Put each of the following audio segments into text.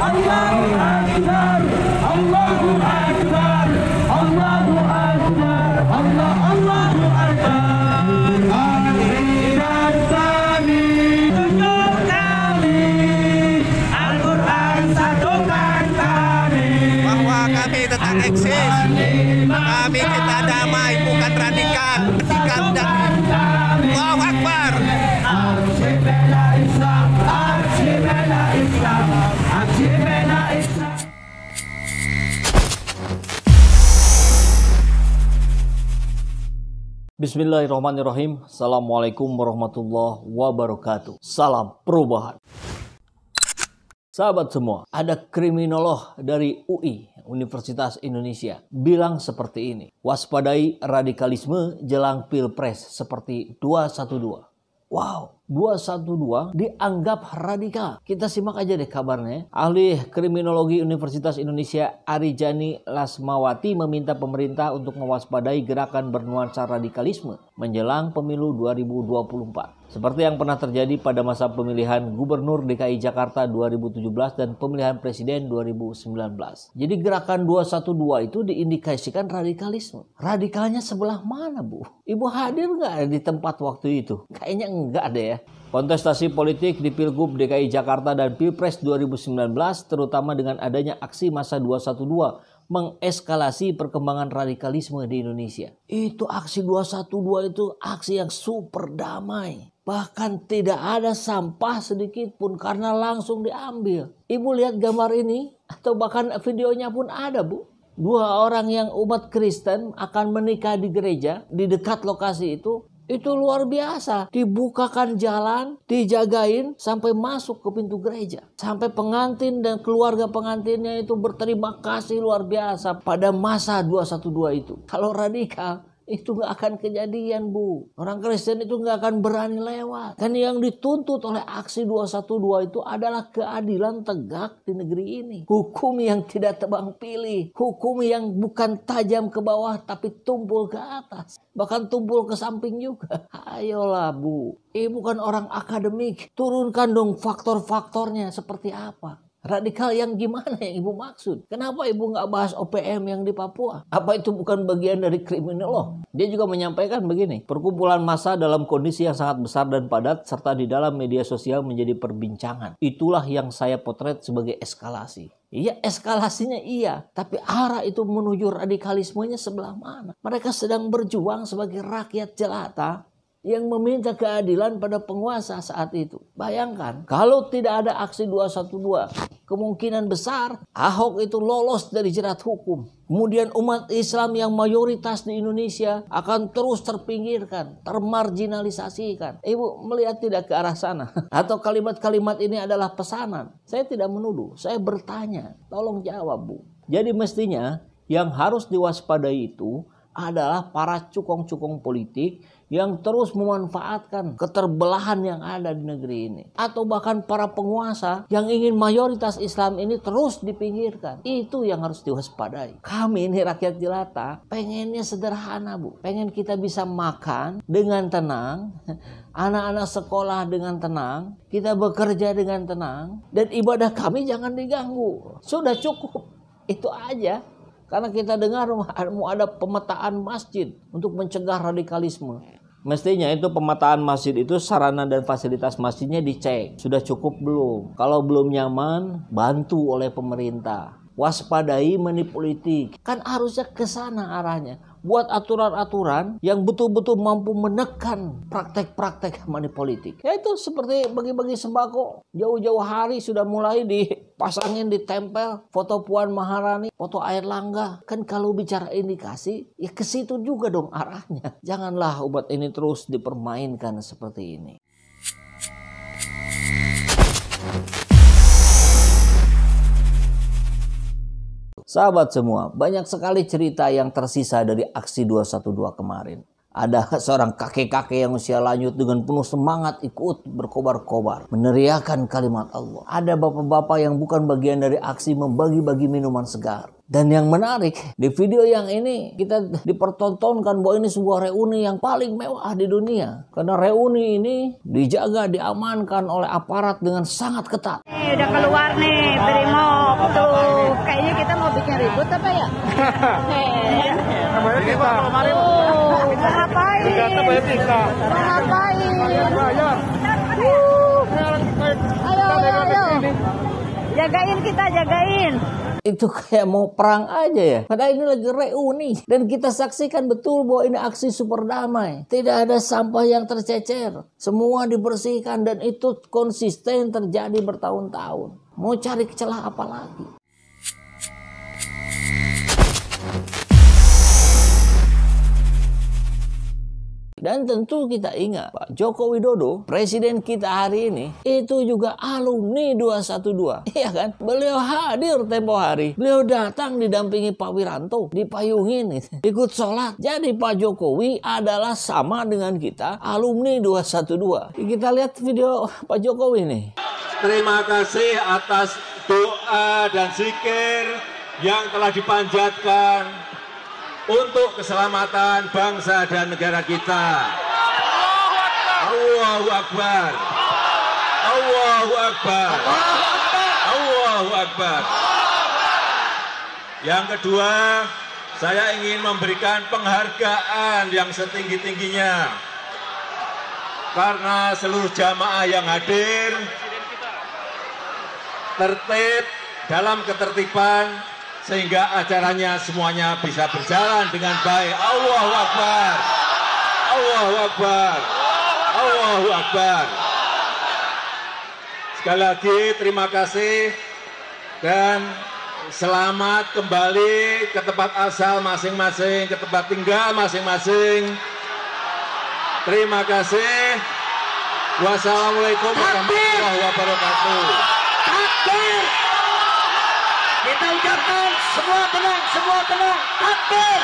Allahu Akbar, Allahu Akbar, Allahu Akbar, Allahu Akbar. Kami dan kami untuk kami, Al-Quran satukan kami. Bahwa kami tetap eksis, kami kita damai, bukan radikal, sikap dan Allahu Akbar. Aksi bela Islam, aksi bela Islam, aksi bela Islam. Bismillahirrahmanirrahim. Assalamualaikum warahmatullahi wabarakatuh. Salam perubahan. Sahabat semua, ada kriminolog dari UI, Universitas Indonesia, bilang seperti ini. Waspadai radikalisme jelang Pilpres seperti 212. Wow, 212 dianggap radikal. Kita simak aja deh kabarnya. Ahli kriminologi Universitas Indonesia Arijani Lasmawati meminta pemerintah untuk mewaspadai gerakan bernuansa radikalisme menjelang pemilu 2024. Seperti yang pernah terjadi pada masa pemilihan Gubernur DKI Jakarta 2017 dan pemilihan Presiden 2019. Jadi gerakan 212 itu diindikasikan radikalisme. Radikalnya sebelah mana, Bu? Ibu hadir nggak di tempat waktu itu? Kayaknya enggak deh ya. Kontestasi politik di Pilgub DKI Jakarta dan Pilpres 2019 terutama dengan adanya aksi massa 212 mengeskalasi perkembangan radikalisme di Indonesia. Itu aksi 212 itu aksi yang super damai. Bahkan tidak ada sampah sedikit pun karena langsung diambil. Ibu lihat gambar ini atau bahkan videonya pun ada, Bu. Dua orang yang umat Kristen akan menikah di gereja di dekat lokasi itu luar biasa. Dibukakan jalan, dijagain sampai masuk ke pintu gereja. Sampai pengantin dan keluarga pengantinnya itu berterima kasih luar biasa pada masa 212 itu. Kalau radikal itu nggak akan kejadian, Bu. Orang Kristen itu nggak akan berani lewat. Kan yang dituntut oleh aksi 212 itu adalah keadilan tegak di negeri ini. Hukum yang tidak tebang pilih. Hukum yang bukan tajam ke bawah tapi tumpul ke atas. Bahkan tumpul ke samping juga. Ayolah, Bu. Ibu kan orang akademik. Turunkan dong faktor-faktornya seperti apa. Radikal yang gimana yang Ibu maksud? Kenapa Ibu nggak bahas OPM yang di Papua? Apa itu bukan bagian dari kriminolog? Dia juga menyampaikan begini. Perkumpulan massa dalam kondisi yang sangat besar dan padat serta di dalam media sosial menjadi perbincangan. Itulah yang saya potret sebagai eskalasi. Iya, eskalasinya iya. Tapi arah itu menuju radikalismenya sebelah mana? Mereka sedang berjuang sebagai rakyat jelata yang meminta keadilan pada penguasa saat itu. Bayangkan, kalau tidak ada aksi 212, kemungkinan besar Ahok itu lolos dari jerat hukum. Kemudian umat Islam yang mayoritas di Indonesia akan terus terpinggirkan, termarginalisasikan. Ibu melihat tidak ke arah sana? Atau kalimat-kalimat ini adalah pesanan? Saya tidak menuduh, saya bertanya. Tolong jawab, Bu. Jadi mestinya yang harus diwaspadai itu adalah para cukong-cukong politik yang terus memanfaatkan keterbelahan yang ada di negeri ini. Atau bahkan para penguasa yang ingin mayoritas Islam ini terus dipinggirkan. Itu yang harus diwaspadai. Kami ini rakyat jelata pengennya sederhana, Bu. Pengen kita bisa makan dengan tenang, anak-anak sekolah dengan tenang, kita bekerja dengan tenang, dan ibadah kami jangan diganggu. Sudah cukup. Itu aja. Karena kita dengar mau ada pemetaan masjid untuk mencegah radikalisme. Mestinya itu pemetaan masjid itu sarana dan fasilitas masjidnya dicek. Sudah cukup belum? Kalau belum nyaman, bantu oleh pemerintah. Waspadai money politik. Kan harusnya ke sana arahnya. Buat aturan-aturan yang betul-betul mampu menekan praktek-praktek money politik. Ya itu seperti bagi-bagi sembako. Jauh-jauh hari sudah mulai dipasangin, ditempel foto Puan Maharani, foto Airlangga. Kan kalau bicara indikasi, ya ke situ juga dong arahnya. Janganlah obat ini terus dipermainkan seperti ini. Sahabat semua, banyak sekali cerita yang tersisa dari aksi 212 kemarin. Ada seorang kakek-kakek yang usia lanjut dengan penuh semangat ikut berkobar-kobar, meneriakan kalimat Allah. Ada bapak-bapak yang bukan bagian dari aksi membagi-bagi minuman segar. Dan yang menarik, di video yang ini kita dipertontonkan bahwa ini sebuah reuni yang paling mewah di dunia. Karena reuni ini dijaga, diamankan oleh aparat dengan sangat ketat. Udah keluar nih, Brimo. siapa ya? Namanya kita. Oh, mau ngapain? Mau ngapain? Ayo. Jagain kita, jagain. Itu kayak mau perang aja ya. Padahal ini lagi reuni. Dan kita saksikan betul bahwa ini aksi super damai. Tidak ada sampah yang tercecer. Semua dibersihkan dan itu konsisten terjadi bertahun-tahun. Mau cari celah apa lagi? Dan tentu kita ingat Pak Joko Widodo, presiden kita hari ini, itu juga alumni 212. Iya kan? Beliau hadir tempo hari. Beliau datang didampingi Pak Wiranto, dipayungin, ikut sholat. Jadi Pak Jokowi adalah sama dengan kita, alumni 212. Kita lihat video Pak Jokowi nih. Terima kasih atas doa dan zikir yang telah dipanjatkan untuk keselamatan bangsa dan negara kita. Allahu Akbar. Allahu Akbar. Allahu Akbar. Yang kedua, saya ingin memberikan penghargaan yang setinggi-tingginya karena seluruh jamaah yang hadir tertib dalam ketertiban sehingga acaranya semuanya bisa berjalan dengan baik. Allahu Akbar. Allahu Akbar. Allahu Akbar. Sekali lagi terima kasih dan selamat kembali ke tempat asal masing-masing, ke tempat tinggal masing-masing. Terima kasih. Wassalamualaikum warahmatullahi wabarakatuh. Takbir. Kita ucapkan semua tenang, takbir.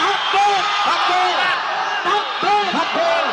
Takbir. Takbir. Takbir. Takbir.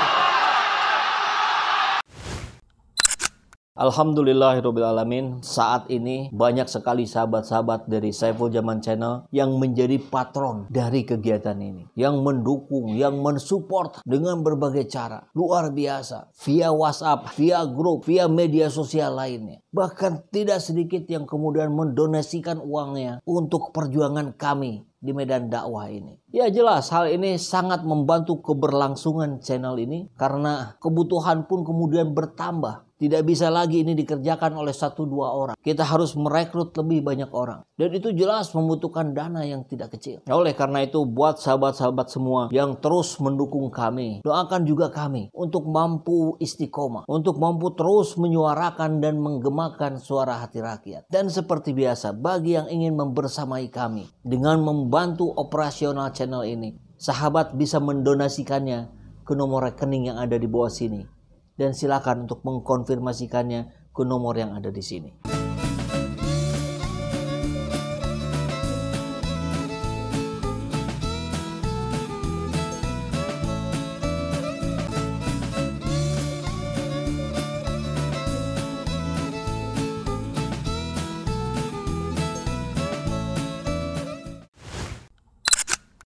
Alhamdulillahirrahmanirrahim. Saat ini banyak sekali sahabat-sahabat dari Saiful Zaman Channel yang menjadi patron dari kegiatan ini, yang mendukung, yang mensupport dengan berbagai cara. Luar biasa. Via WhatsApp, via grup, via media sosial lainnya. Bahkan tidak sedikit yang kemudian mendonasikan uangnya untuk perjuangan kami di medan dakwah ini. Ya jelas hal ini sangat membantu keberlangsungan channel ini karena kebutuhan pun kemudian bertambah. Tidak bisa lagi ini dikerjakan oleh 1-2 orang. Kita harus merekrut lebih banyak orang. Dan itu jelas membutuhkan dana yang tidak kecil. Nah, oleh karena itu buat sahabat-sahabat semua yang terus mendukung kami, doakan juga kami untuk mampu istiqomah, untuk mampu terus menyuarakan dan menggemakan suara hati rakyat. Dan seperti biasa, bagi yang ingin membersamai kami dengan membantu operasional channel ini, sahabat bisa mendonasikannya ke nomor rekening yang ada di bawah sini. Dan silakan untuk mengkonfirmasikannya ke nomor yang ada di sini.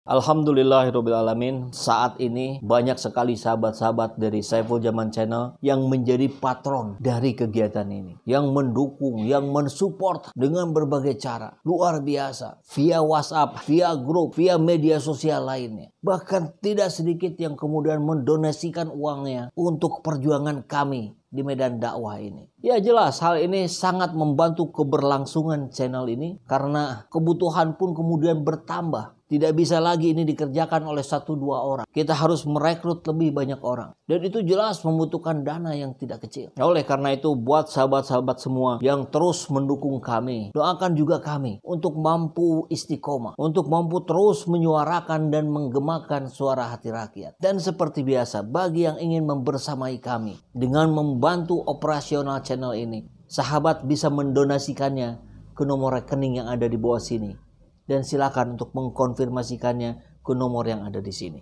Alhamdulillahirrahmanirrahim. Saat ini banyak sekali sahabat-sahabat dari Saiful Zaman Channel yang menjadi patron dari kegiatan ini, yang mendukung, yang mensupport dengan berbagai cara. Luar biasa. Via WhatsApp, via grup, via media sosial lainnya. Bahkan tidak sedikit yang kemudian mendonasikan uangnya untuk perjuangan kami di medan dakwah ini. Ya jelas hal ini sangat membantu keberlangsungan channel ini karena kebutuhan pun kemudian bertambah. Tidak bisa lagi ini dikerjakan oleh 1-2 orang. Kita harus merekrut lebih banyak orang. Dan itu jelas membutuhkan dana yang tidak kecil. Nah, oleh karena itu buat sahabat-sahabat semua yang terus mendukung kami, doakan juga kami untuk mampu istiqomah, untuk mampu terus menyuarakan dan menggemakan suara hati rakyat. Dan seperti biasa, bagi yang ingin membersamai kami dengan membantu operasional channel ini, sahabat bisa mendonasikannya ke nomor rekening yang ada di bawah sini. Dan silakan untuk mengkonfirmasikannya ke nomor yang ada di sini.